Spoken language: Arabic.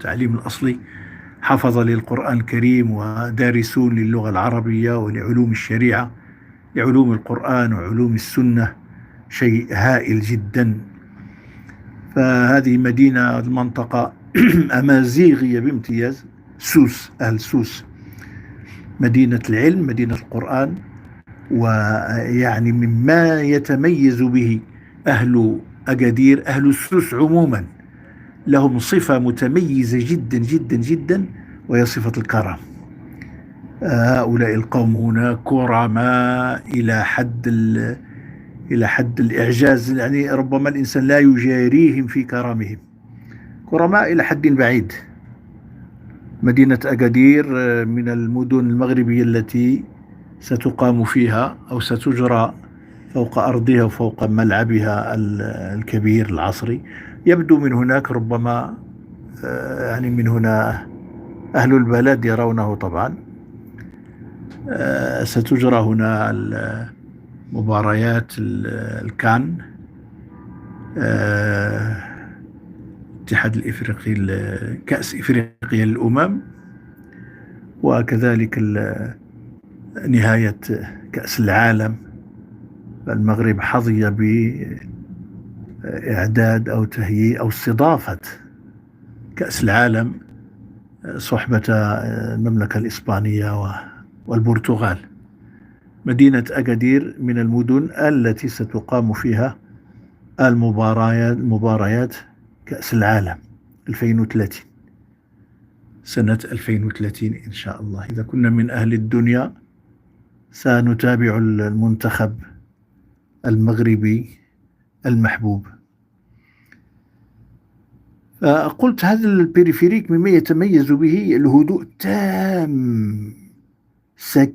التعليم الأصلي، حفظ للقرآن الكريم ودارسون للغة العربية ولعلوم الشريعة، لعلوم القرآن وعلوم السنة، شيء هائل جدا. فهذه مدينة المنطقة أمازيغية بامتياز. سوس، أهل سوس، مدينة العلم، مدينة القرآن. ويعني مما يتميز به أهل أكادير، أهل سوس عموما، لهم صفة متميزة جدا جدا جدا، وهي صفة الكرم. هؤلاء القوم هنا كرماء إلى حد الإعجاز، يعني ربما الإنسان لا يجاريهم في كرمهم، كرماء إلى حد بعيد. مدينة أكادير من المدن المغربية التي ستقام فيها أو ستجرى فوق أرضها وفوق ملعبها الكبير العصري. يبدو من هناك ربما، يعني من هنا أهل البلد يرونه طبعا. ستجرى هنا مباريات الكان، الاتحاد الإفريقي، كأس إفريقيا للأمم، وكذلك نهاية كأس العالم. المغرب حظي بإعداد أو تهيئ أو استضافة كأس العالم صحبة المملكة الإسبانية والبرتغال. مدينة أكادير من المدن التي ستقام فيها مباريات كأس العالم 2030، سنة 2030 إن شاء الله. إذا كنا من أهل الدنيا سنتابع المنتخب المغربي المحبوب. قلت هذا البريفيريك مما يتميز به الهدوء التام، سكينة